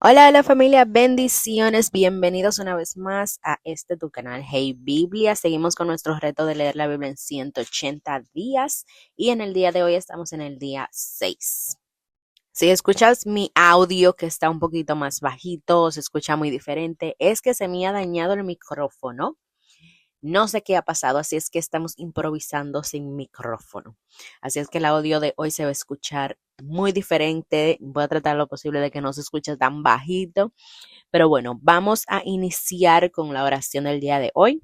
Hola, hola familia, bendiciones, bienvenidos una vez más a este tu canal Hey Biblia. Seguimos con nuestro reto de leer la Biblia en 180 días y en el día de hoy estamos en el día 6. Si escuchas mi audio que está un poquito más bajito, se escucha muy diferente, es que se me ha dañado el micrófono. No sé qué ha pasado, así es que estamos improvisando sin micrófono. Así es que el audio de hoy se va a escuchar muy diferente. Voy a tratar lo posible de que no se escuche tan bajito. Pero bueno, vamos a iniciar con la oración del día de hoy.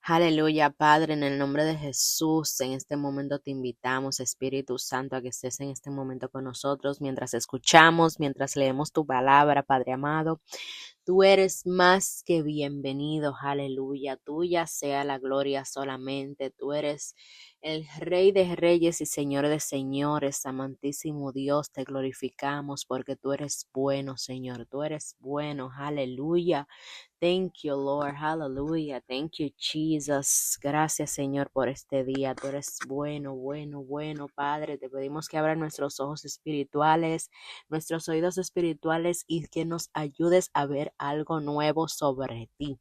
Aleluya, Padre, en el nombre de Jesús, en este momento te invitamos, Espíritu Santo, a que estés en este momento con nosotros mientras escuchamos, mientras leemos tu palabra, Padre amado. Tú eres más que bienvenido, aleluya. Tuya sea la gloria solamente. Tú eres el Rey de Reyes y Señor de Señores, amantísimo Dios. Te glorificamos porque tú eres bueno, Señor. Tú eres bueno, aleluya. Thank you, Lord. Hallelujah. Thank you, Jesus. Gracias, Señor, por este día. Tú eres bueno, bueno, bueno, Padre. Te pedimos que abran nuestros ojos espirituales, nuestros oídos espirituales y que nos ayudes a ver algo nuevo sobre ti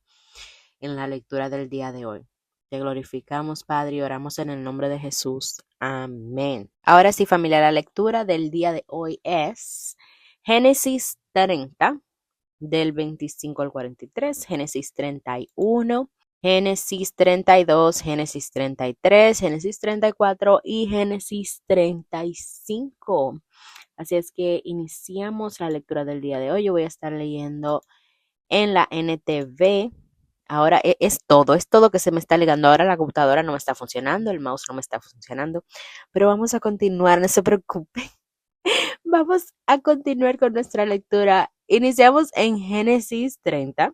en la lectura del día de hoy. Te glorificamos, Padre, y oramos en el nombre de Jesús. Amén. Ahora sí, familia, la lectura del día de hoy es Génesis 30 del 25 al 43, Génesis 31, Génesis 32, Génesis 33, Génesis 34 y Génesis 35. Así es que iniciamos la lectura del día de hoy. Yo voy a estar leyendo en la NTV. Ahora es todo que se me está ligando. Ahora la computadora no me está funcionando, el mouse no me está funcionando, pero vamos a continuar, no se preocupe. Vamos a continuar con nuestra lectura. Iniciamos en Génesis 30.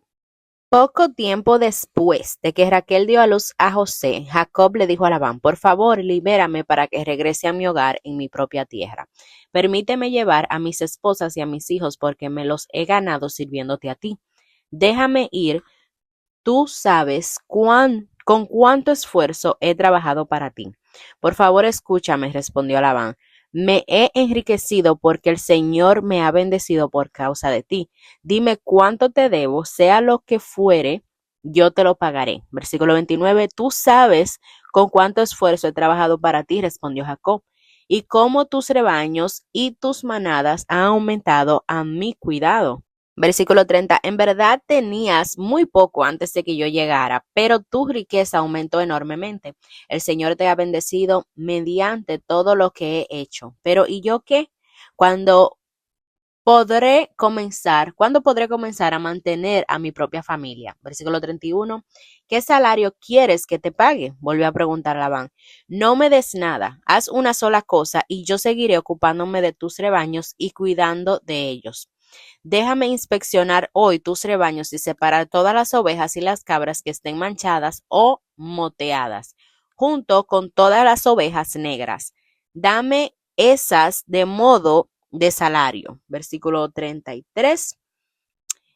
Poco tiempo después de que Raquel dio a luz a José, Jacob le dijo a Labán: por favor, libérame para que regrese a mi hogar en mi propia tierra. Permíteme llevar a mis esposas y a mis hijos porque me los he ganado sirviéndote a ti. Déjame ir, tú sabes con cuánto esfuerzo he trabajado para ti. Por favor, escúchame, respondió Labán. Me he enriquecido porque el Señor me ha bendecido por causa de ti. Dime cuánto te debo, sea lo que fuere, yo te lo pagaré. Versículo 29. Tú sabes con cuánto esfuerzo he trabajado para ti, respondió Jacob, y cómo tus rebaños y tus manadas han aumentado a mi cuidado. Versículo 30. En verdad tenías muy poco antes de que yo llegara, pero tu riqueza aumentó enormemente. El Señor te ha bendecido mediante todo lo que he hecho. Pero ¿y yo qué? ¿Cuándo cuándo podré comenzar a mantener a mi propia familia? Versículo 31. ¿Qué salario quieres que te pague? Volvió a preguntar Labán. No me des nada, haz una sola cosa y yo seguiré ocupándome de tus rebaños y cuidando de ellos. Déjame inspeccionar hoy tus rebaños y separar todas las ovejas y las cabras que estén manchadas o moteadas, junto con todas las ovejas negras. Dame esas de modo de salario. Versículo 33.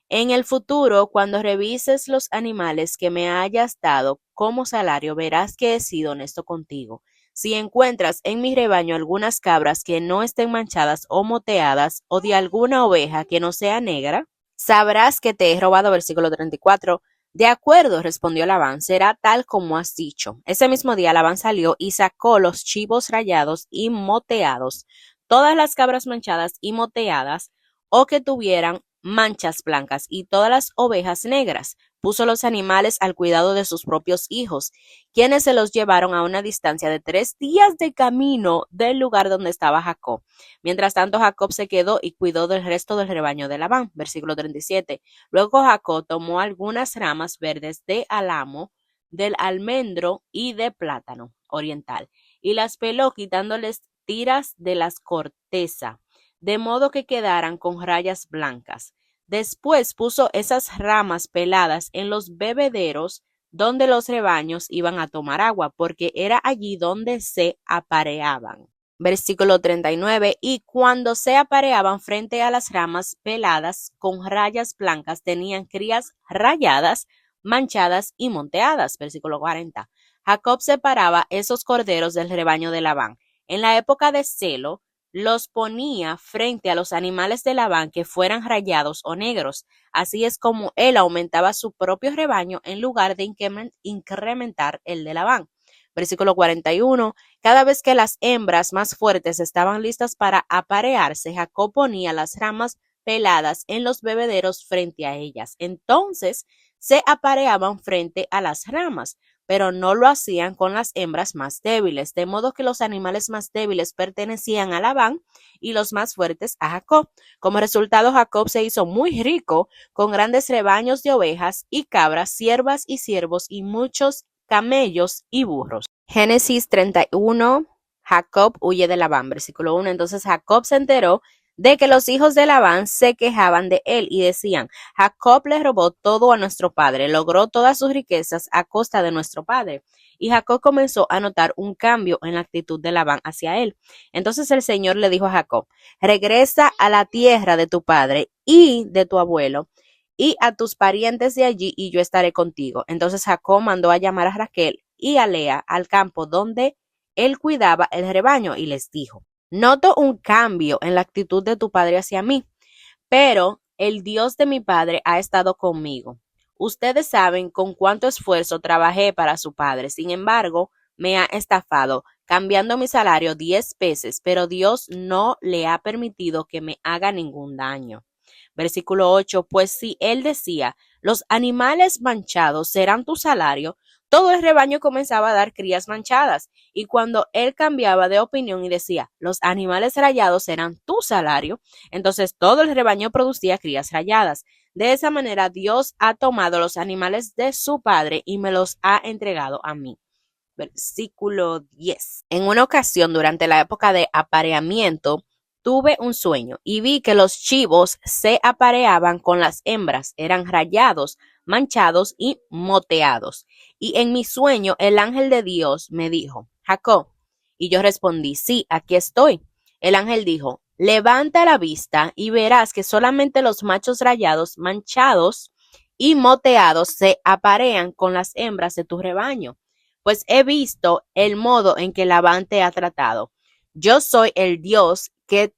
En el futuro, cuando revises los animales que me hayas dado como salario, verás que he sido honesto contigo. Si encuentras en mi rebaño algunas cabras que no estén manchadas o moteadas, o de alguna oveja que no sea negra, sabrás que te he robado. Versículo 34. De acuerdo, respondió Labán, será tal como has dicho. Ese mismo día Labán salió y sacó los chivos rayados y moteados, todas las cabras manchadas y moteadas, o que tuvieran manchas blancas, y todas las ovejas negras. Puso los animales al cuidado de sus propios hijos, quienes se los llevaron a una distancia de 3 días de camino del lugar donde estaba Jacob. Mientras tanto, Jacob se quedó y cuidó del resto del rebaño de Labán. Versículo 37. Luego Jacob tomó algunas ramas verdes de álamo, del almendro y de plátano oriental, y las peló quitándoles tiras de las corteza, de modo que quedaran con rayas blancas. Después puso esas ramas peladas en los bebederos donde los rebaños iban a tomar agua, porque era allí donde se apareaban. Versículo 39. Y cuando se apareaban frente a las ramas peladas con rayas blancas, tenían crías rayadas, manchadas y monteadas. Versículo 40. Jacob separaba esos corderos del rebaño de Labán. En la época de celo, los ponía frente a los animales de Labán que fueran rayados o negros. Así es como él aumentaba su propio rebaño en lugar de incrementar el de Labán. Versículo 41. Cada vez que las hembras más fuertes estaban listas para aparearse, Jacob ponía las ramas peladas en los bebederos frente a ellas. Entonces se apareaban frente a las ramas, pero no lo hacían con las hembras más débiles, de modo que los animales más débiles pertenecían a Labán y los más fuertes a Jacob. Como resultado, Jacob se hizo muy rico con grandes rebaños de ovejas y cabras, siervas y siervos y muchos camellos y burros. Génesis 31, Jacob huye de Labán, versículo 1. Entonces Jacob se enteró de que los hijos de Labán se quejaban de él y decían: Jacob le robó todo a nuestro padre, logró todas sus riquezas a costa de nuestro padre. Y Jacob comenzó a notar un cambio en la actitud de Labán hacia él. Entonces el Señor le dijo a Jacob: regresa a la tierra de tu padre y de tu abuelo y a tus parientes de allí, y yo estaré contigo. Entonces Jacob mandó a llamar a Raquel y a Lea al campo donde él cuidaba el rebaño y les dijo: noto un cambio en la actitud de tu padre hacia mí, pero el Dios de mi padre ha estado conmigo. Ustedes saben con cuánto esfuerzo trabajé para su padre. Sin embargo, me ha estafado, cambiando mi salario 10 veces, pero Dios no le ha permitido que me haga ningún daño. Versículo 8. Pues si él decía: los animales manchados serán tu salario, todo el rebaño comenzaba a dar crías manchadas. Y cuando él cambiaba de opinión y decía: los animales rayados serán tu salario, entonces todo el rebaño producía crías rayadas. De esa manera Dios ha tomado los animales de su padre y me los ha entregado a mí. Versículo 10. En una ocasión, durante la época de apareamiento, tuve un sueño y vi que los chivos se apareaban con las hembras, eran rayados, manchados y moteados. Y en mi sueño el ángel de Dios me dijo: Jacob. Y yo respondí: sí, aquí estoy. El ángel dijo: levanta la vista y verás que solamente los machos rayados, manchados y moteados se aparean con las hembras de tu rebaño, pues he visto el modo en que Labán te ha tratado. Yo soy el Dios que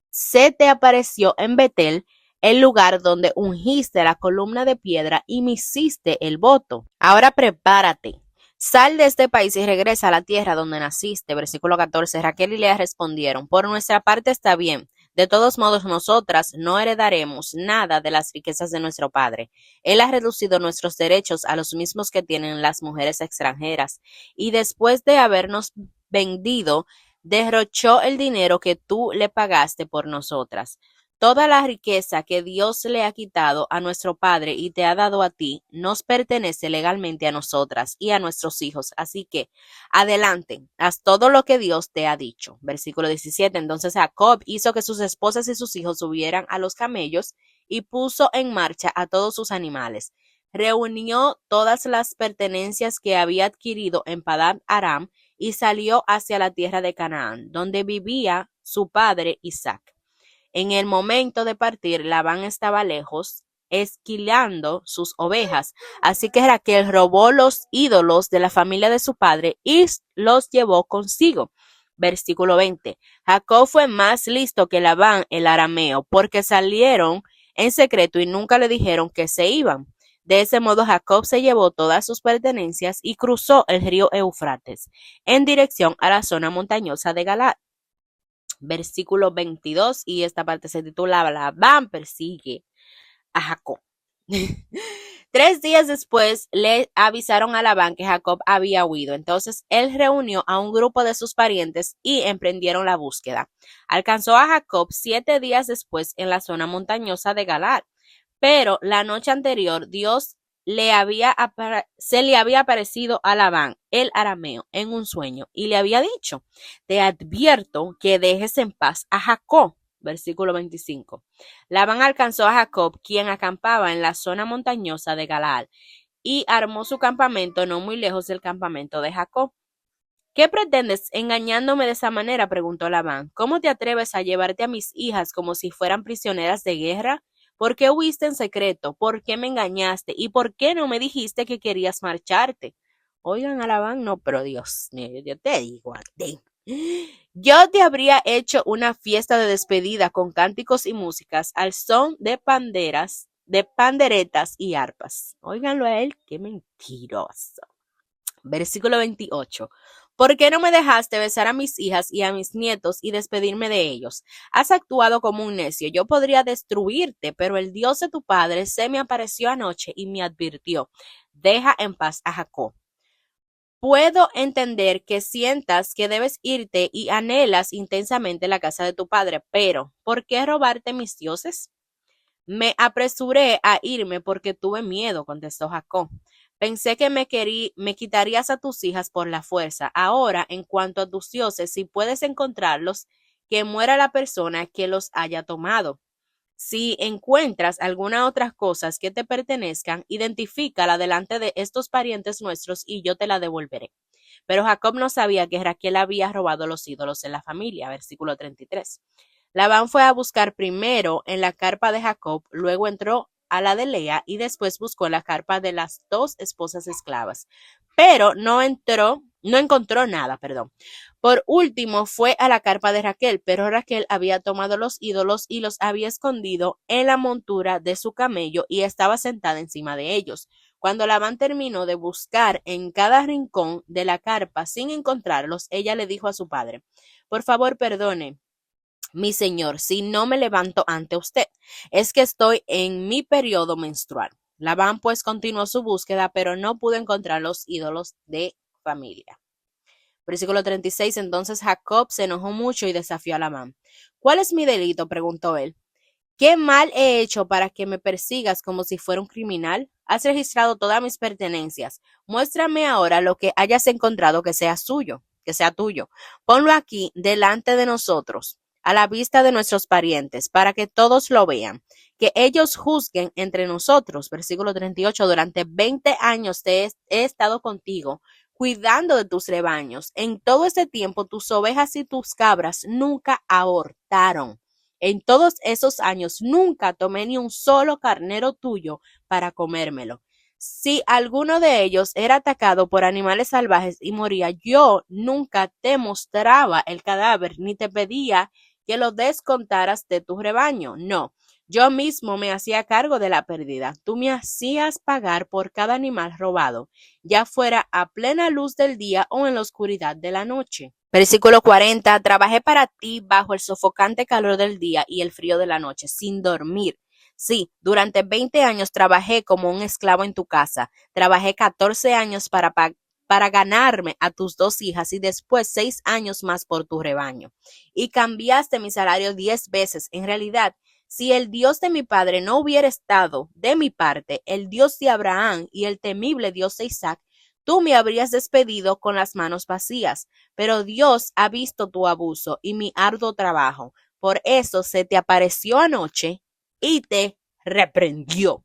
se te apareció en Betel, el lugar donde ungiste la columna de piedra y me hiciste el voto. Ahora prepárate. Sal de este país y regresa a la tierra donde naciste. Versículo 14. Raquel y Lea respondieron: por nuestra parte está bien. De todos modos, nosotras no heredaremos nada de las riquezas de nuestro padre. Él ha reducido nuestros derechos a los mismos que tienen las mujeres extranjeras. Y después de habernos vendido, derrochó el dinero que tú le pagaste por nosotras. Toda la riqueza que Dios le ha quitado a nuestro padre y te ha dado a ti, nos pertenece legalmente a nosotras y a nuestros hijos. Así que, adelante, haz todo lo que Dios te ha dicho. Versículo 17. Entonces Jacob hizo que sus esposas y sus hijos subieran a los camellos y puso en marcha a todos sus animales. Reunió todas las pertenencias que había adquirido en Padán Aram y salió hacia la tierra de Canaán, donde vivía su padre Isaac. En el momento de partir, Labán estaba lejos, esquilando sus ovejas. Así que Raquel robó los ídolos de la familia de su padre y los llevó consigo. Versículo 20. Jacob fue más listo que Labán el arameo, porque salieron en secreto y nunca le dijeron que se iban. De ese modo Jacob se llevó todas sus pertenencias y cruzó el río Eufrates en dirección a la zona montañosa de Galaad. Versículo 22, y esta parte se titula Labán persigue a Jacob. 3 días después le avisaron a Labán que Jacob había huido. Entonces él reunió a un grupo de sus parientes y emprendieron la búsqueda. Alcanzó a Jacob 7 días después en la zona montañosa de Galaad, pero la noche anterior Dios se le había aparecido a Labán, el arameo, en un sueño y le había dicho: te advierto que dejes en paz a Jacob. Versículo 25. Labán alcanzó a Jacob, quien acampaba en la zona montañosa de Galaad, y armó su campamento no muy lejos del campamento de Jacob. ¿Qué pretendes engañándome de esa manera?, preguntó Labán. ¿Cómo te atreves a llevarte a mis hijas como si fueran prisioneras de guerra? ¿Por qué huiste en secreto? ¿Por qué me engañaste? ¿Y por qué no me dijiste que querías marcharte? Oigan a Labán, no, pero Dios mío, yo te digo a ti. Yo te habría hecho una fiesta de despedida con cánticos y músicas al son de panderas, de panderetas y arpas. Óiganlo a él, qué mentiroso. Versículo 28. ¿Por qué no me dejaste besar a mis hijas y a mis nietos y despedirme de ellos? Has actuado como un necio. Yo podría destruirte, pero el Dios de tu padre se me apareció anoche y me advirtió. Deja en paz a Jacob. Puedo entender que sientas que debes irte y anhelas intensamente la casa de tu padre, pero ¿por qué robarte mis dioses? Me apresuré a irme porque tuve miedo, contestó Jacob. Pensé que me quitarías a tus hijas por la fuerza. Ahora, en cuanto a tus dioses, si puedes encontrarlos, que muera la persona que los haya tomado. Si encuentras alguna otras cosas que te pertenezcan, identifícala delante de estos parientes nuestros y yo te la devolveré. Pero Jacob no sabía que Raquel había robado los ídolos en la familia. Versículo 33. Labán fue a buscar primero en la carpa de Jacob, luego entró a la de Lea y después buscó en la carpa de las dos esposas esclavas. Pero no encontró nada, perdón. Por último fue a la carpa de Raquel, pero Raquel había tomado los ídolos y los había escondido en la montura de su camello y estaba sentada encima de ellos. Cuando Labán terminó de buscar en cada rincón de la carpa sin encontrarlos, ella le dijo a su padre, por favor, perdone, mi señor, si no me levanto ante usted, es que estoy en mi periodo menstrual. Labán pues continuó su búsqueda, pero no pudo encontrar los ídolos de familia. Versículo 36. Entonces Jacob se enojó mucho y desafió a Labán. ¿Cuál es mi delito? Preguntó él. ¿Qué mal he hecho para que me persigas como si fuera un criminal? Has registrado todas mis pertenencias. Muéstrame ahora lo que hayas encontrado que sea suyo, que sea tuyo. Ponlo aquí delante de nosotros, a la vista de nuestros parientes, para que todos lo vean. Que ellos juzguen entre nosotros. Versículo 38. Durante 20 años he estado contigo, cuidando de tus rebaños. En todo este tiempo tus ovejas y tus cabras nunca abortaron. En todos esos años nunca tomé ni un solo carnero tuyo para comérmelo. Si alguno de ellos era atacado por animales salvajes y moría, yo nunca te mostraba el cadáver ni te pedía que lo descontaras de tu rebaño. No, yo mismo me hacía cargo de la pérdida. Tú me hacías pagar por cada animal robado, ya fuera a plena luz del día o en la oscuridad de la noche. Versículo 40. Trabajé para ti bajo el sofocante calor del día y el frío de la noche, sin dormir. Sí, durante 20 años trabajé como un esclavo en tu casa. Trabajé 14 años para ganarme a tus dos hijas y después 6 años más por tu rebaño. Y cambiaste mi salario 10 veces. En realidad, si el Dios de mi padre no hubiera estado de mi parte, el Dios de Abraham y el temible Dios de Isaac, tú me habrías despedido con las manos vacías, pero Dios ha visto tu abuso y mi arduo trabajo. Por eso se te apareció anoche y te reprendió.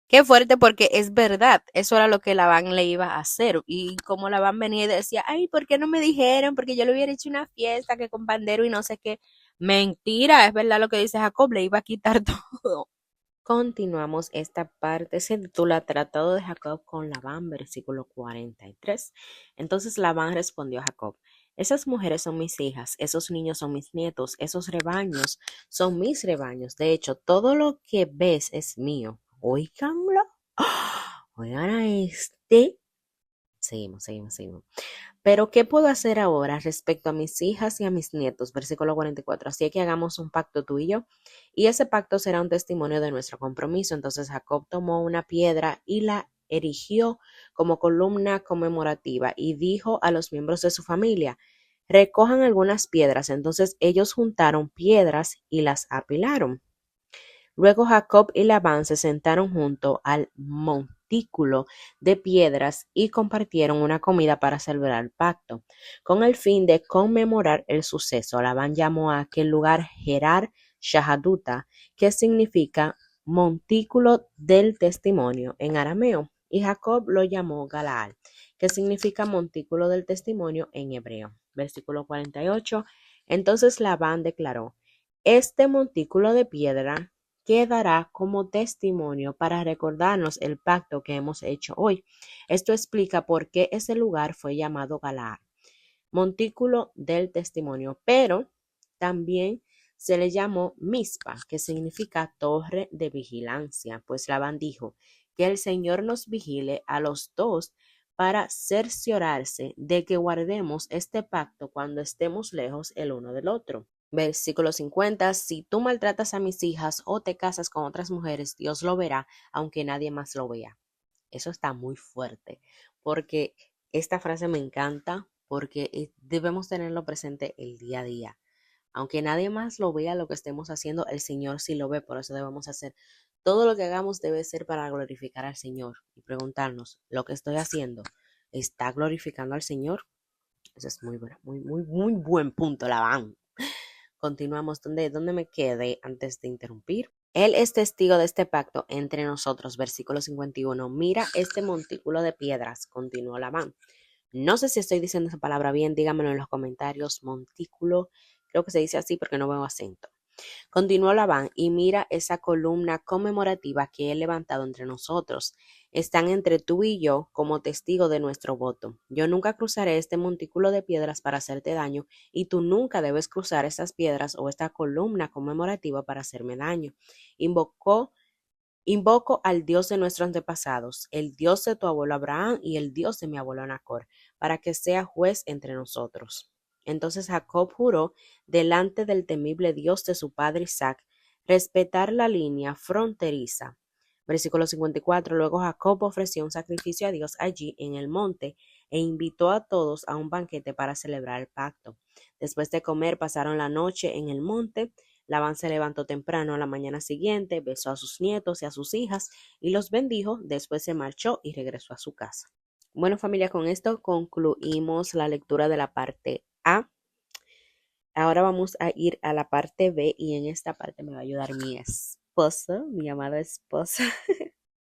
Qué fuerte porque es verdad, eso era lo que Labán le iba a hacer. Y como Labán venía y decía, ay, ¿por qué no me dijeron? Porque yo le hubiera hecho una fiesta que con pandero y no sé qué. Mentira, es verdad lo que dice Jacob, le iba a quitar todo. Continuamos esta parte, se titula Tratado de Jacob con Labán, versículo 43. Entonces Labán respondió a Jacob, esas mujeres son mis hijas, esos niños son mis nietos, esos rebaños son mis rebaños. De hecho, todo lo que ves es mío. Oiganlo. Oigan a este. Seguimos. Pero ¿qué puedo hacer ahora respecto a mis hijas y a mis nietos? Versículo 44. Así que hagamos un pacto tú y yo, y ese pacto será un testimonio de nuestro compromiso. Entonces Jacob tomó una piedra y la erigió como columna conmemorativa y dijo a los miembros de su familia, recojan algunas piedras. Entonces ellos juntaron piedras y las apilaron. Luego Jacob y Labán se sentaron junto al montículo de piedras y compartieron una comida para celebrar el pacto. Con el fin de conmemorar el suceso, Labán llamó a aquel lugar Gerar Shahaduta, que significa montículo del testimonio en arameo, y Jacob lo llamó Galaal, que significa montículo del testimonio en hebreo. Versículo 48. Entonces Labán declaró, este montículo de piedra quedará como testimonio para recordarnos el pacto que hemos hecho hoy. Esto explica por qué ese lugar fue llamado Galaad. montículo del testimonio, pero también se le llamó Mizpa, que significa torre de vigilancia, pues Labán dijo que el Señor nos vigile a los dos para cerciorarse de que guardemos este pacto cuando estemos lejos el uno del otro. Versículo 50, si tú maltratas a mis hijas o te casas con otras mujeres, Dios lo verá, aunque nadie más lo vea. Eso está muy fuerte, porque esta frase me encanta, porque debemos tenerlo presente el día a día. Aunque nadie más lo vea lo que estemos haciendo, el Señor sí lo ve, por eso debemos hacer. Todo lo que hagamos debe ser para glorificar al Señor y preguntarnos, ¿lo que estoy haciendo está glorificando al Señor? Eso es muy bueno, muy buen punto, Labán. Continuamos. ¿Dónde me quedé antes de interrumpir? Él es testigo de este pacto entre nosotros, versículo 51. Mira este montículo de piedras, continuó Labán. No sé si estoy diciendo esa palabra bien, díganmelo en los comentarios. Montículo, creo que se dice así porque no veo acento. Continuó Labán, y mira esa columna conmemorativa que he levantado entre nosotros. Están entre tú y yo como testigo de nuestro voto. Yo nunca cruzaré este montículo de piedras para hacerte daño, y tú nunca debes cruzar estas piedras o esta columna conmemorativa para hacerme daño. Invoco al Dios de nuestros antepasados, el Dios de tu abuelo Abraham y el Dios de mi abuelo Nacor, para que sea juez entre nosotros. Entonces Jacob juró delante del temible Dios de su padre Isaac respetar la línea fronteriza. Versículo 54. Luego Jacob ofreció un sacrificio a Dios allí en el monte e invitó a todos a un banquete para celebrar el pacto. Después de comer pasaron la noche en el monte. Labán se levantó temprano a la mañana siguiente, besó a sus nietos y a sus hijas y los bendijo. Después se marchó y regresó a su casa. Bueno, familia, con esto concluimos la lectura de la parte A. Ahora vamos a ir a la parte B y en esta parte me va a ayudar mi esposo, mi amado esposo.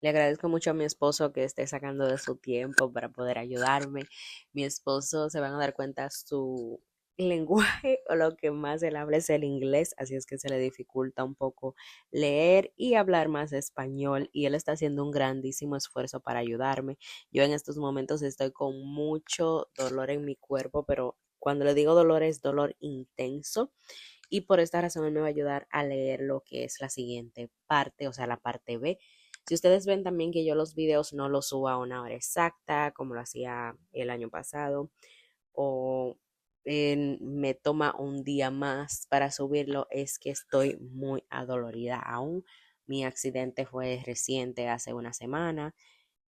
Le agradezco mucho a mi esposo que esté sacando de su tiempo para poder ayudarme. Mi esposo, se van a dar cuenta, su lenguaje o lo que más él habla es el inglés, así es que se le dificulta un poco leer y hablar más español, y él está haciendo un grandísimo esfuerzo para ayudarme. Yo en estos momentos estoy con mucho dolor en mi cuerpo, pero cuando le digo dolor es dolor intenso, y por esta razón él me va a ayudar a leer lo que es la siguiente parte, o sea, la parte B. Si ustedes ven también que yo los videos no los subo a una hora exacta, como lo hacía el año pasado, o me toma un día más para subirlo, es que estoy muy adolorida aún. Mi accidente fue reciente, hace una semana.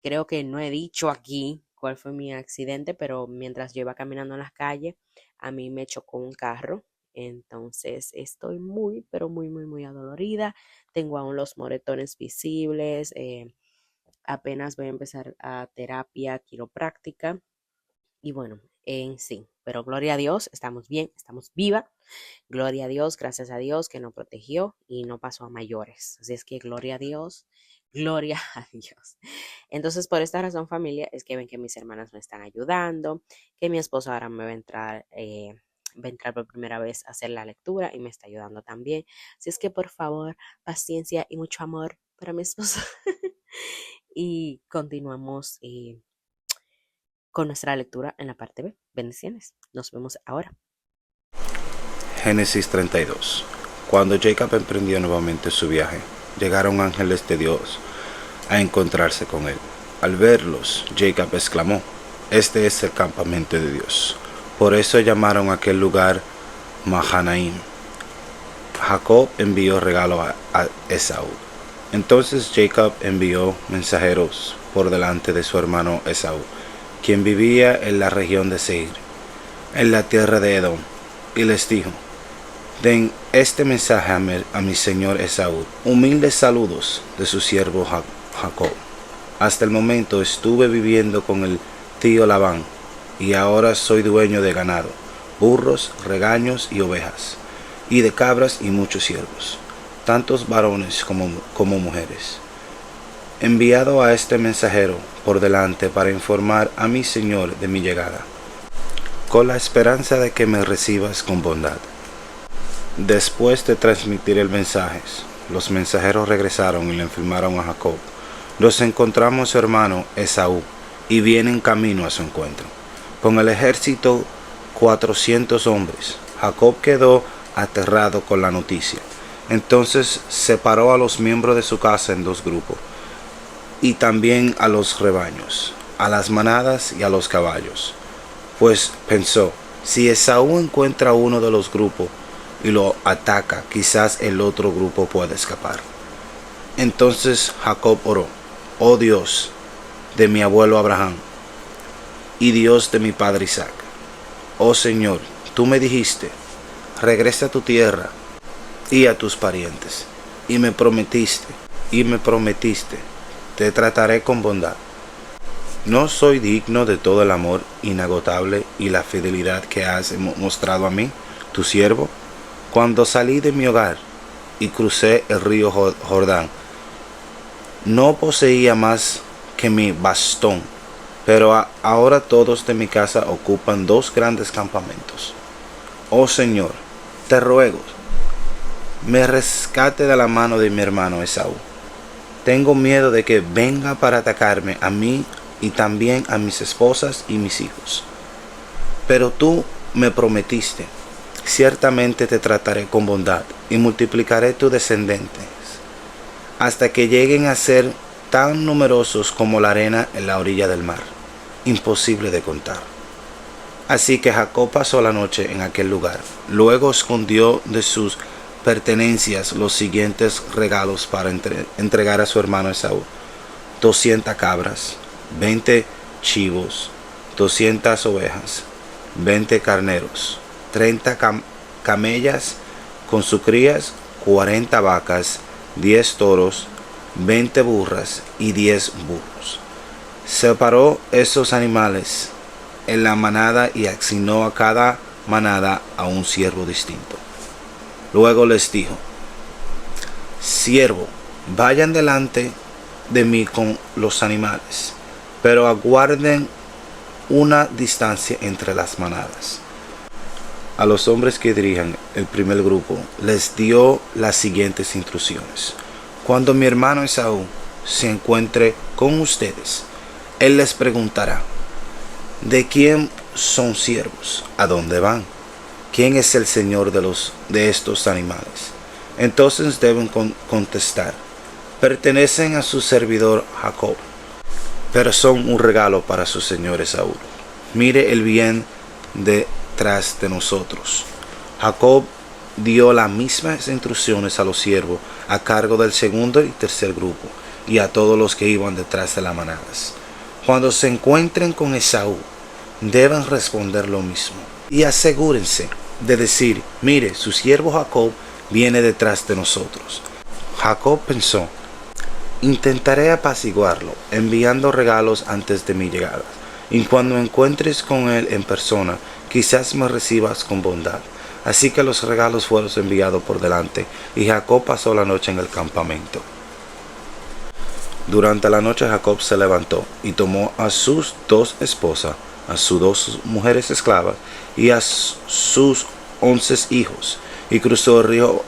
Creo que no he dicho aquí cuál fue mi accidente, pero mientras yo iba caminando en las calles, a mí me chocó un carro. Entonces estoy muy, pero muy adolorida. Tengo aún los moretones visibles. Apenas voy a empezar a terapia quiropráctica. Y bueno, en sí, pero gloria a Dios, estamos bien, estamos viva. Gloria a Dios, gracias a Dios que nos protegió y no pasó a mayores. Así es que gloria a Dios, gloria a Dios. Entonces, por esta razón, familia, es que ven que mis hermanas me están ayudando, que mi esposo ahora me va a entrar por primera vez a hacer la lectura y me está ayudando también. Así es que, por favor, paciencia y mucho amor para mi esposo. Y continuamos con nuestra lectura en la parte B. Bendiciones. Nos vemos ahora. Génesis 32. Cuando Jacob emprendió nuevamente su viaje, llegaron ángeles de Dios a encontrarse con él. Al verlos, Jacob exclamó: "Este es el campamento de Dios". Por eso llamaron a aquel lugar Mahanaim. Jacob envió regalo a Esaú. Entonces Jacob envió mensajeros por delante de su hermano Esaú, quien vivía en la región de Seir, en la tierra de Edom, y les dijo: "Den este mensaje a mi señor Esaú. Humildes saludos de su siervo Jacob. Hasta el momento estuve viviendo con el tío Labán, y ahora soy dueño de ganado, burros, regaños y ovejas, y de cabras y muchos siervos, tantos varones como mujeres. Enviado a este mensajero por delante para informar a mi señor de mi llegada, con la esperanza de que me recibas con bondad". Después de transmitir el mensaje, los mensajeros regresaron y le informaron a Jacob: "Nos encontramos su hermano Esaú, y viene en camino a su encuentro, con el ejército 400 hombres. Jacob quedó aterrado con la noticia. Entonces separó a los miembros de su casa en 2 grupos, y también a los rebaños, a las manadas y a los caballos. Pues pensó, si Esaú encuentra uno de los grupos y lo ataca, quizás el otro grupo pueda escapar. Entonces Jacob oró: oh Dios de mi abuelo Abraham y Dios de mi padre Isaac, oh Señor, tú me dijiste, regresa a tu tierra y a tus parientes, y me prometiste, te trataré con bondad. ¿No soy digno de todo el amor inagotable y la fidelidad que has mostrado a mí, tu siervo? Cuando salí de mi hogar y crucé el río Jordán, no poseía más que mi bastón, pero ahora todos de mi casa ocupan 2 grandes campamentos. Oh Señor, te ruego, me rescate de la mano de mi hermano Esaú. Tengo miedo de que venga para atacarme a mí y también a mis esposas y mis hijos. Pero tú me prometiste, ciertamente te trataré con bondad y multiplicaré tus descendientes, hasta que lleguen a ser tan numerosos como la arena en la orilla del mar, imposible de contar. Así que Jacob pasó la noche en aquel lugar. Luego escondió de sus pertenencias los siguientes regalos para entregar a su hermano Esaú: 200 cabras, 20 chivos, 200 ovejas, 20 carneros, 30 camellas con sus crías, 40 vacas, 10 toros, 20 burras y 10 burros. Separó esos animales en la manada y asignó a cada manada a un siervo distinto. Luego les dijo: siervo, vayan delante de mí con los animales, pero aguarden una distancia entre las manadas. A los hombres que dirijan el primer grupo les dio las siguientes instrucciones: cuando mi hermano Esaú se encuentre con ustedes, él les preguntará: ¿de quién son siervos? ¿A dónde van? ¿Quién es el señor de estos animales? Entonces deben contestar: pertenecen a su servidor Jacob, pero son un regalo para su señor Esaú. Mire el bien detrás de nosotros. Jacob dio las mismas instrucciones a los siervos a cargo del segundo y tercer grupo, y a todos los que iban detrás de las manadas. Cuando se encuentren con Esaú, deben responder lo mismo, y asegúrense de decir: mire, su siervo Jacob viene detrás de nosotros. Jacob pensó: intentaré apaciguarlo enviando regalos antes de mi llegada, y cuando encuentres con él en persona, quizás me recibas con bondad. Así que los regalos fueron enviados por delante, y Jacob pasó la noche en el campamento. Durante la noche Jacob se levantó y tomó a sus 2 esposas, a sus 2 mujeres esclavas y a sus 11 hijos, y cruzó el río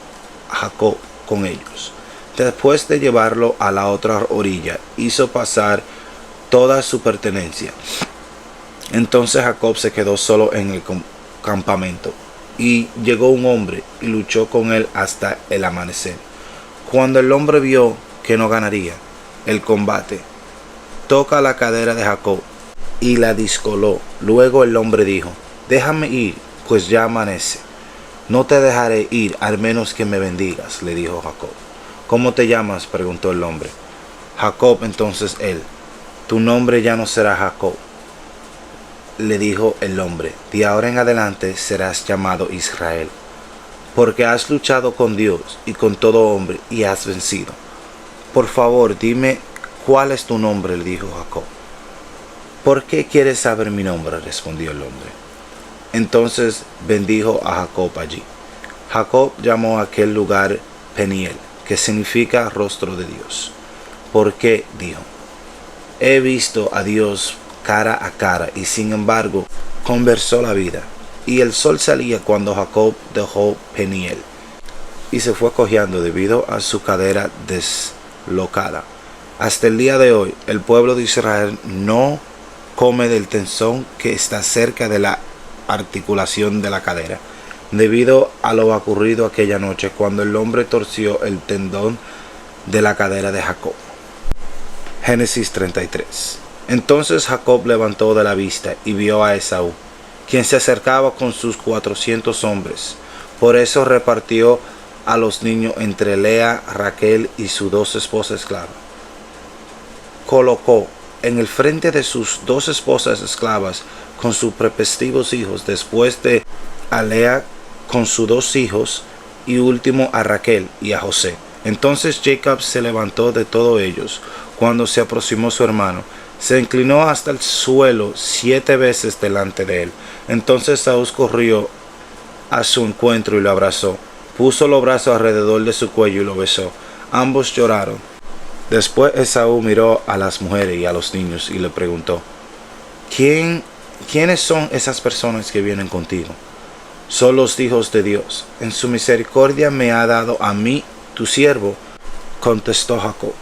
Jacob con ellos. Después de llevarlo a la otra orilla, hizo pasar toda su pertenencia. Entonces Jacob se quedó solo en el campamento, y llegó un hombre y luchó con él hasta el amanecer. Cuando el hombre vio que no ganaría el combate, toca la cadera de Jacob y la descoló. Luego el hombre dijo: déjame ir, pues ya amanece. No te dejaré ir al menos que me bendigas, le dijo Jacob. ¿Cómo te llamas?, preguntó el hombre. Jacob. Entonces él: tu nombre ya no será Jacob, le dijo el hombre, de ahora en adelante serás llamado Israel, porque has luchado con Dios y con todo hombre y has vencido. Por favor, dime cuál es tu nombre, le dijo Jacob. ¿Por qué quieres saber mi nombre?, respondió el hombre. Entonces bendijo a Jacob allí. Jacob llamó a aquel lugar Peniel, que significa rostro de Dios, porque dijo: he visto a Dios cara a cara, y sin embargo conservó la vida. Y el sol salía cuando Jacob dejó Peniel, y se fue cojeando debido a su cadera deslocada. Hasta el día de hoy, el pueblo de Israel no come del tenzón que está cerca de la orilla del río, articulación de la cadera, debido a lo ocurrido aquella noche cuando el hombre torció el tendón de la cadera de Jacob. Génesis 33. Entonces Jacob levantó de la vista y vio a Esaú, quien se acercaba con sus 400 hombres. Por eso repartió a los niños entre Lea, Raquel y sus 2 esposas esclavas. Colocó en el frente de sus 2 esposas esclavas con sus respectivos hijos, después de a Lea con sus 2 hijos, y último a Raquel y a José. Entonces Jacob se levantó de todos ellos. Cuando se aproximó su hermano, se inclinó hasta el suelo 7 veces delante de él. Entonces Saúl corrió a su encuentro y lo abrazó. Puso los brazos alrededor de su cuello y lo besó. Ambos lloraron. Después Esaú miró a las mujeres y a los niños y le preguntó: ¿Quiénes son esas personas que vienen contigo? Son los hijos de Dios. En su misericordia me ha dado a mí, tu siervo, contestó Jacob.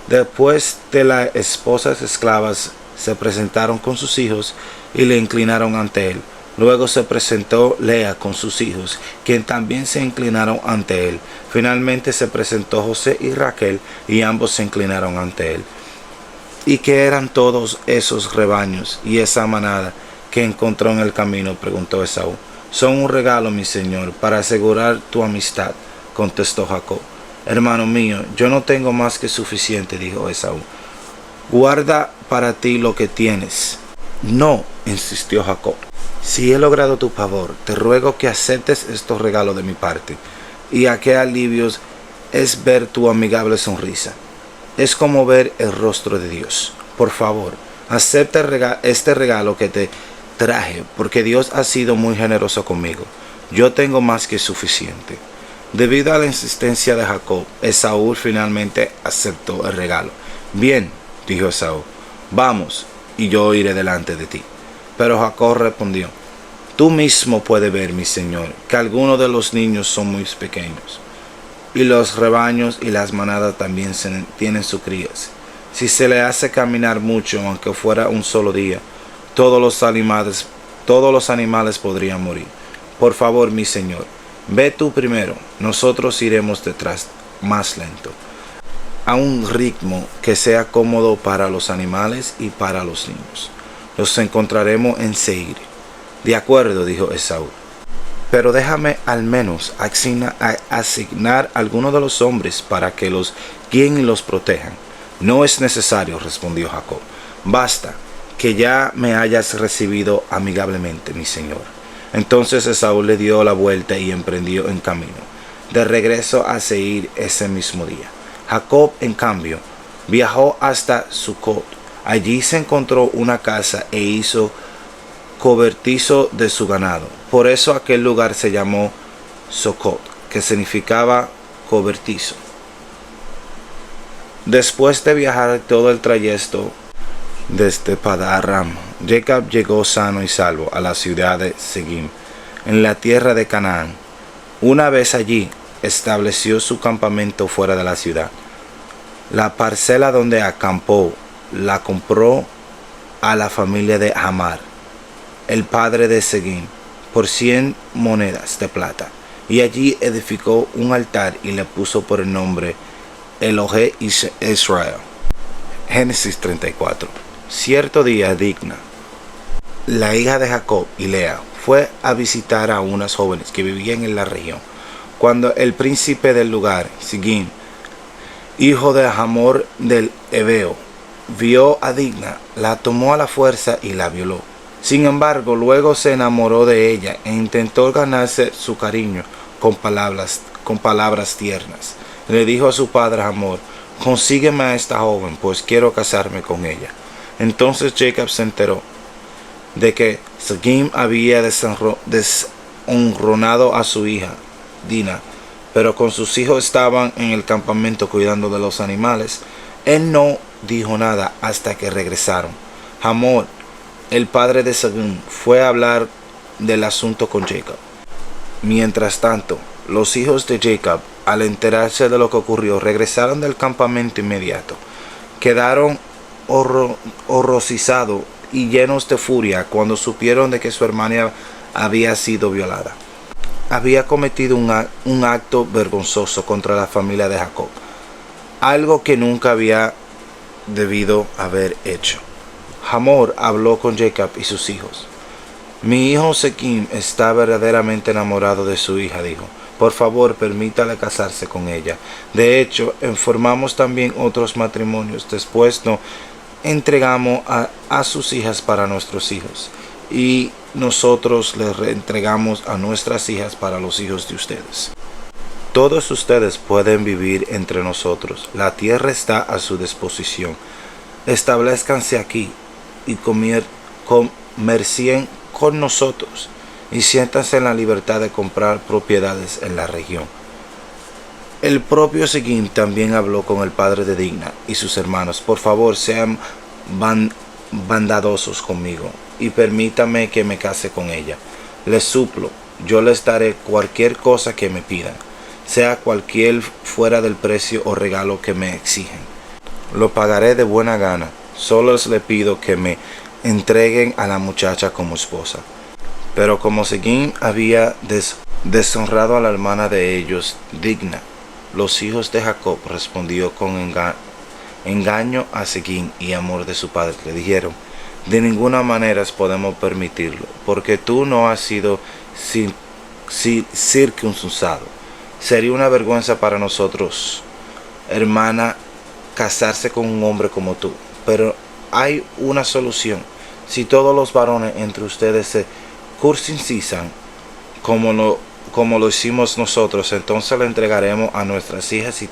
Después de las esposas esclavas se presentaron con sus hijos y le inclinaron ante él. Luego se presentó Lea con sus hijos, quien también se inclinaron ante él. Finalmente se presentó José y Raquel, y ambos se inclinaron ante él. ¿Y qué eran todos esos rebaños y esa manada que encontró en el camino?, preguntó Esaú. Son un regalo, mi señor, para asegurar tu amistad, contestó Jacob. Hermano mío, yo no tengo más que suficiente, dijo Esaú. Guarda para ti lo que tienes. No, insistió Jacob. Si he logrado tu favor, te ruego que aceptes estos regalos de mi parte. Y a qué alivios es ver tu amigable sonrisa. Es como ver el rostro de Dios. Por favor, acepta este regalo que te traje, porque Dios ha sido muy generoso conmigo. Yo tengo más que suficiente. Debido a la insistencia de Jacob, Esaú finalmente aceptó el regalo. Bien, dijo Esaú, vamos, y yo iré delante de ti. Pero Jacob respondió: tú mismo puedes ver, mi señor, que algunos de los niños son muy pequeños, y los rebaños y las manadas también tienen sus crías. Si se le hace caminar mucho, aunque fuera un solo día, todos los animales podrían morir. Por favor, mi señor, ve tú primero, nosotros iremos detrás más lento, a un ritmo que sea cómodo para los animales y para los niños. Los encontraremos en Seir. De acuerdo, dijo Esaú. Pero déjame al menos asignar a algunos de los hombres para que los guíen y los protejan. No es necesario, respondió Jacob. Basta que ya me hayas recibido amigablemente, mi señor. Entonces Esaú le dio la vuelta y emprendió en camino, de regreso a Seir ese mismo día. Jacob, en cambio, viajó hasta Sucot. Allí se encontró una casa e hizo cobertizo de su ganado. Por eso aquel lugar se llamó Sucot, que significaba cobertizo. Después de viajar todo el trayecto desde Padán-Aram, Jacob llegó sano y salvo a la ciudad de Seguim, en la tierra de Canaán. Una vez allí, estableció su campamento fuera de la ciudad. La parcela donde acampó la compró a la familia de Hamar, el padre de Seguim, por 100 monedas de plata, y allí edificó un altar y le puso por el nombre Elohe Israel. Génesis 34. Cierto día Digna, la hija de Jacob y Lea, fue a visitar a unas jóvenes que vivían en la región. Cuando el príncipe del lugar, Sigim, hijo de Hamor del Ebeo, vio a Digna, la tomó a la fuerza y la violó. Sin embargo, luego se enamoró de ella e intentó ganarse su cariño con palabras tiernas. Le dijo a su padre Hamor: consígueme a esta joven, pues quiero casarme con ella. Entonces Jacob se enteró de que Sigim había deshonrado a su hija Dina, pero con sus hijos estaban en el campamento cuidando de los animales. Él no dijo nada hasta que regresaron. Hamor, el padre de Sigim, fue a hablar del asunto con Jacob. Mientras tanto, los hijos de Jacob, al enterarse de lo que ocurrió, regresaron del campamento inmediato. Quedaron horrorizados y llenos de furia cuando supieron de que su hermana había sido violada. Había cometido un acto vergonzoso contra la familia de Jacob, algo que nunca había debido haber hecho. Hamor habló con Jacob y sus hijos. Mi hijo Sequim está verdaderamente enamorado de su hija, dijo. Por favor, permítale casarse con ella. De hecho, formamos también otros matrimonios. Después nos entregamos a sus hijas para nuestros hijos. Y nosotros les reentregamos a nuestras hijas para los hijos de ustedes. Todos ustedes pueden vivir entre nosotros. La tierra está a su disposición. Establezcanse aquí y comercien con nosotros y siéntanse en la libertad de comprar propiedades en la región. El propio Sequim también habló con el padre de Dina y sus hermanos. Por favor, sean bondadosos conmigo y permítame que me case con ella. Les suplo, yo les daré cualquier cosa que me pidan, sea cualquier fuera del precio o regalo que me exigen. Lo pagaré de buena gana. Solo les pido que me entreguen a la muchacha como esposa. Pero como Sequim había deshonrado a la hermana de ellos, Dina, los hijos de Jacob respondió con engaño a Sequim y amor de su padre. Le dijeron: de ninguna manera podemos permitirlo, porque tú no has sido circuncidado. Sería una vergüenza para nosotros, hermana, casarse con un hombre como tú. Pero hay una solución. Si todos los varones entre ustedes se circuncidan como lo hicimos nosotros, entonces le entregaremos a nuestras hijas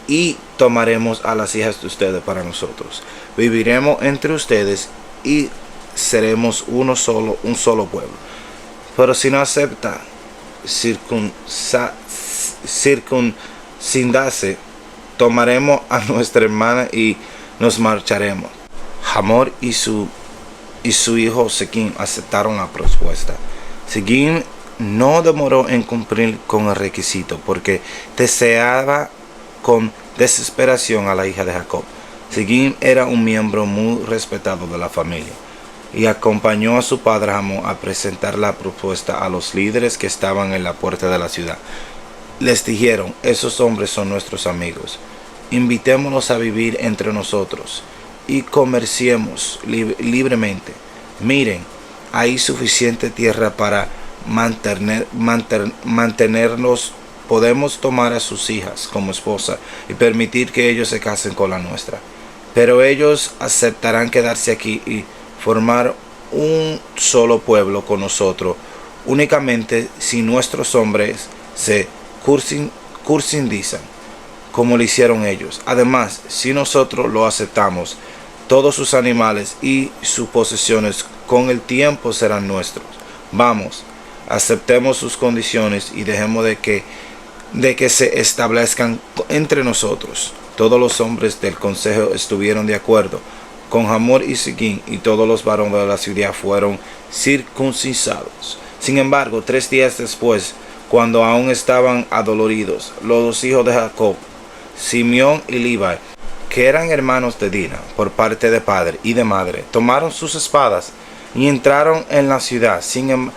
y tomaremos a las hijas de ustedes para nosotros. Viviremos entre ustedes y seremos un solo pueblo. Pero si no acepta circuncidarse, tomaremos a nuestra hermana y nos marcharemos. Hamor y su hijo Sequim aceptaron la propuesta. Sequim no demoró en cumplir con el requisito, porque deseaba con desesperación a la hija de Jacob. Sequim era un miembro muy respetado de la familia y acompañó a su padre Hamor a presentar la propuesta a los líderes que estaban en la puerta de la ciudad. Les dijeron: esos hombres son nuestros amigos, invitémoslos a vivir entre nosotros y comerciemos libremente. Miren, hay suficiente tierra para mantenernos. Podemos tomar a sus hijas como esposa y permitir que ellos se casen con la nuestra. Pero ellos aceptarán quedarse aquí y formar un solo pueblo con nosotros únicamente si nuestros hombres se circuncidan como lo hicieron ellos. Además, si nosotros lo aceptamos, todos sus animales y sus posesiones con el tiempo serán nuestros. Vamos, aceptemos sus condiciones y dejemos de que se establezcan entre nosotros. Todos los hombres del consejo estuvieron de acuerdo con Hamor y Sequim, y todos los varones de la ciudad fueron circuncidados. Sin embargo, 3 días después, cuando aún estaban adoloridos, los 2 hijos de Jacob, Simeón y Levi, que eran hermanos de Dina por parte de padre y de madre, tomaron sus espadas y entraron en la ciudad sin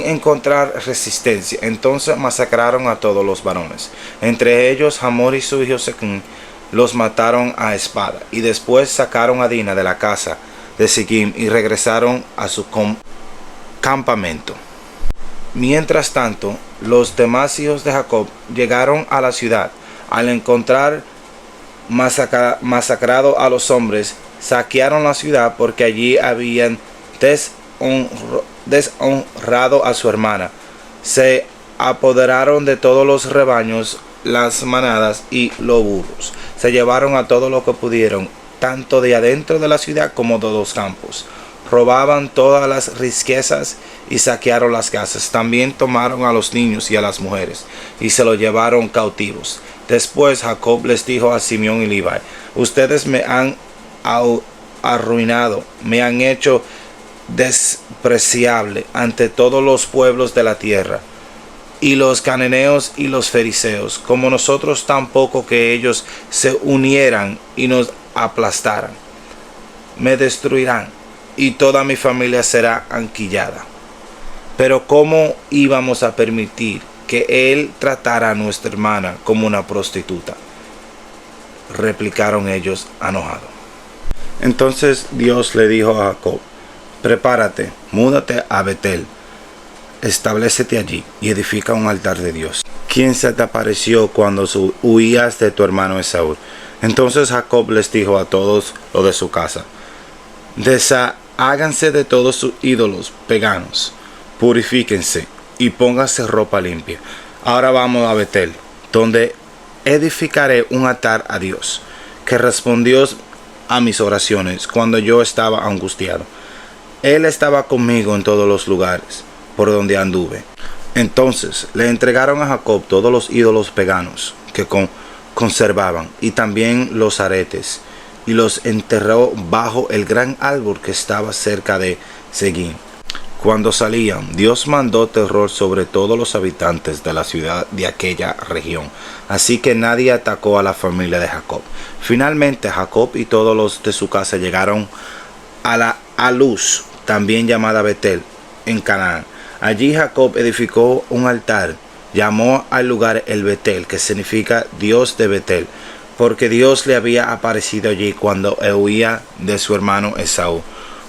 encontrar resistencia. Entonces masacraron a todos los varones, entre ellos Hamor y su hijo Sequim. Los mataron a espada, y después sacaron a Dina de la casa de Sequim y regresaron a su campamento. Mientras tanto, los demás hijos de Jacob llegaron a la ciudad. Al encontrar masacrado a los hombres, saquearon la ciudad, porque allí habían deshonrado a su hermana. Se apoderaron de todos los rebaños, las manadas y los burros. Se llevaron a todo lo que pudieron, tanto de adentro de la ciudad como de los campos. Robaban todas las riquezas y saquearon las casas. También tomaron a los niños y a las mujeres y se los llevaron cautivos. Después Jacob les dijo a Simeón y Levi: ustedes me han arruinado, me han hecho despreciable ante todos los pueblos de la tierra, y los cananeos y los fariseos, como nosotros, tampoco que ellos se unieran y nos aplastaran. Me destruirán y toda mi familia será aniquilada. Pero ¿cómo íbamos a permitir que él tratara a nuestra hermana como una prostituta?, replicaron ellos enojados. Entonces Dios le dijo a Jacob: prepárate, múdate a Betel, establécete allí y edifica un altar de Dios, quien se te apareció cuando huías de tu hermano Esaú. Entonces Jacob les dijo a todos los de su casa: desháganse de todos sus ídolos paganos, purifíquense y pónganse ropa limpia. Ahora vamos a Betel, donde edificaré un altar a Dios, que respondió a mis oraciones cuando yo estaba angustiado. Él estaba conmigo en todos los lugares por donde anduve. Entonces le entregaron a Jacob todos los ídolos paganos que conservaban, y también los aretes, y los enterró bajo el gran árbol que estaba cerca de Seguín. Cuando salían, Dios mandó terror sobre todos los habitantes de la ciudad de aquella región, así que nadie atacó a la familia de Jacob. Finalmente Jacob y todos los de su casa llegaron a Luz, también llamada Betel, en Canaán. Allí Jacob edificó un altar, llamó al lugar el Betel, que significa Dios de Betel, porque Dios le había aparecido allí cuando huía de su hermano Esaú.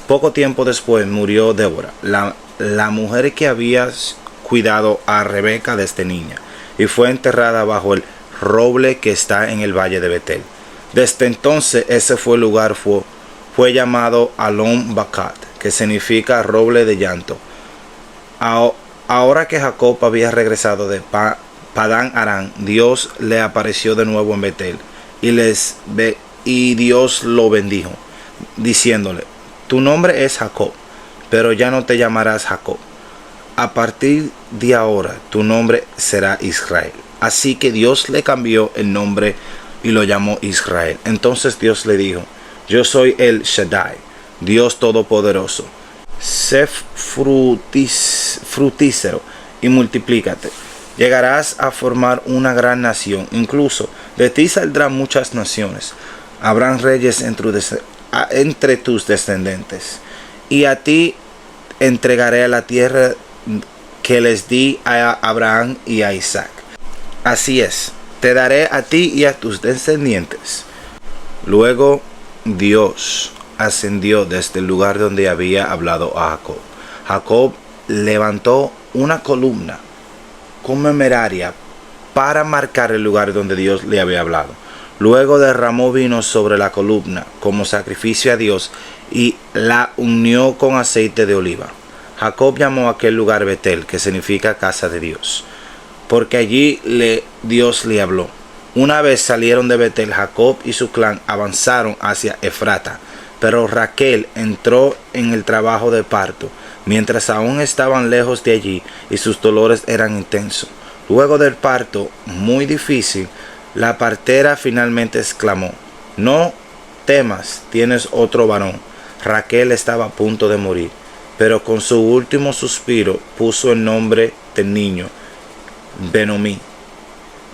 Poco tiempo después murió Débora, la mujer que había cuidado a Rebeca desde niña, y fue enterrada bajo el roble que está en el valle de Betel. Desde entonces ese lugar fue llamado Alon Bakat, que significa roble de llanto. Ahora que Jacob había regresado de Padán Aram, Dios le apareció de nuevo en Betel y Dios lo bendijo, diciéndole: tu nombre es Jacob, pero ya no te llamarás Jacob. A partir de ahora tu nombre será Israel. Así que Dios le cambió el nombre y lo llamó Israel. Entonces Dios le dijo: yo soy el Shaddai, Dios Todopoderoso. Sé frutífero y multiplícate. Llegarás a formar una gran nación. Incluso de ti saldrán muchas naciones. Habrán reyes entre tus descendientes. Y a ti entregaré la tierra que les di a Abraham y a Isaac. Así es, te daré a ti y a tus descendientes. Luego Dios ascendió desde el lugar donde había hablado a Jacob. Jacob levantó una columna conmemoraria para marcar el lugar donde Dios le había hablado. Luego derramó vino sobre la columna como sacrificio a Dios y la unió con aceite de oliva. Jacob llamó a aquel lugar Betel, que significa casa de Dios, porque allí Dios le habló. Una vez salieron de Betel, Jacob y su clan avanzaron hacia Efrata, pero Raquel entró en el trabajo de parto, mientras aún estaban lejos de allí y sus dolores eran intensos. Luego del parto, muy difícil, la partera finalmente exclamó: no temas, tienes otro varón. Raquel estaba a punto de morir, pero con su último suspiro puso el nombre del niño Benomí,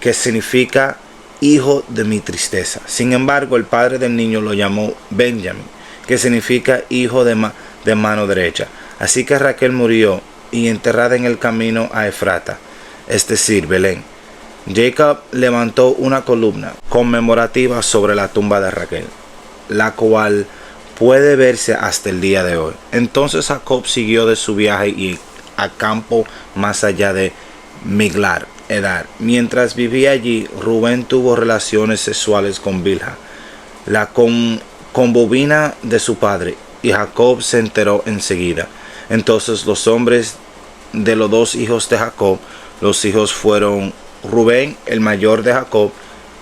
que significa hijo de mi tristeza. Sin embargo, el padre del niño lo llamó Benjamín, que significa hijo de mano derecha. Así que Raquel murió y enterrada en el camino a Efrata, es decir, Belén. Jacob levantó una columna conmemorativa sobre la tumba de Raquel, la cual puede verse hasta el día de hoy. Entonces Jacob siguió de su viaje y a campo más allá de Miglar Edar. Mientras vivía allí, Rubén tuvo relaciones sexuales con Bilha, la concubina de su padre, y Jacob se enteró enseguida. Entonces los hombres de los dos hijos de Jacob, los hijos fueron Rubén, el mayor de Jacob,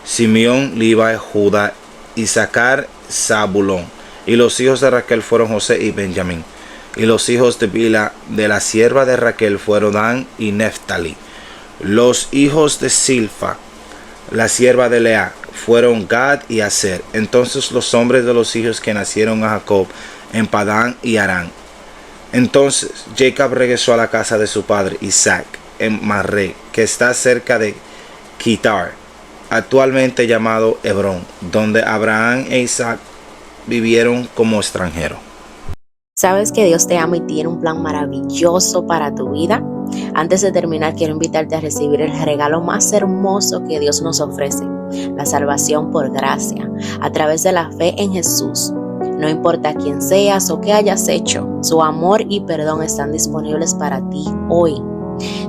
Simeón, Levi, Judá, Isaacar, Zabulón. Y los hijos de Raquel fueron José y Benjamín. Y los hijos de Bilha, de la sierva de Raquel, fueron Dan y Neftali. Los hijos de Silfa, la sierva de Lea, fueron Gad y Aser. Entonces los hombres de los hijos que nacieron a Jacob en Padán y Aram. Entonces Jacob regresó a la casa de su padre Isaac en Marre, que está cerca de Quitar, actualmente llamado Hebrón, donde Abraham e Isaac vivieron como extranjeros. ¿Sabes que Dios te ama y tiene un plan maravilloso para tu vida? Antes de terminar, quiero invitarte a recibir el regalo más hermoso que Dios nos ofrece, la salvación por gracia, a través de la fe en Jesús. No importa quién seas o qué hayas hecho, su amor y perdón están disponibles para ti hoy.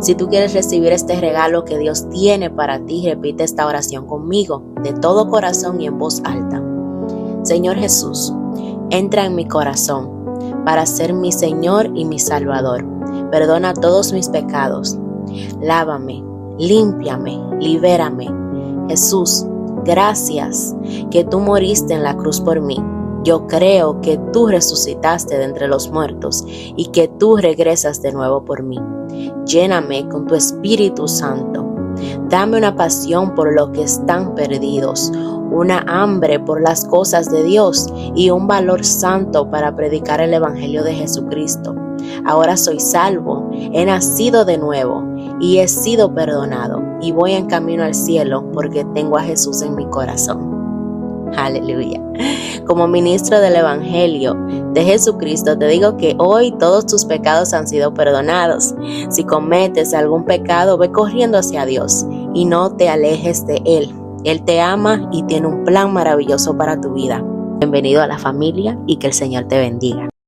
Si tú quieres recibir este regalo que Dios tiene para ti, repite esta oración conmigo, de todo corazón y en voz alta. Señor Jesús, entra en mi corazón para ser mi Señor y mi Salvador. Perdona todos mis pecados. Lávame, límpiame, libérame. Jesús, gracias que tú moriste en la cruz por mí. Yo creo que tú resucitaste de entre los muertos y que tú regresas de nuevo por mí. Lléname con tu Espíritu Santo. Dame una pasión por los que están perdidos, una hambre por las cosas de Dios y un valor santo para predicar el Evangelio de Jesucristo. Ahora soy salvo, he nacido de nuevo y he sido perdonado y voy en camino al cielo porque tengo a Jesús en mi corazón. Aleluya. Como ministro del Evangelio de Jesucristo, te digo que hoy todos tus pecados han sido perdonados. Si cometes algún pecado, ve corriendo hacia Dios y no te alejes de Él. Él te ama y tiene un plan maravilloso para tu vida. Bienvenido a la familia y que el Señor te bendiga.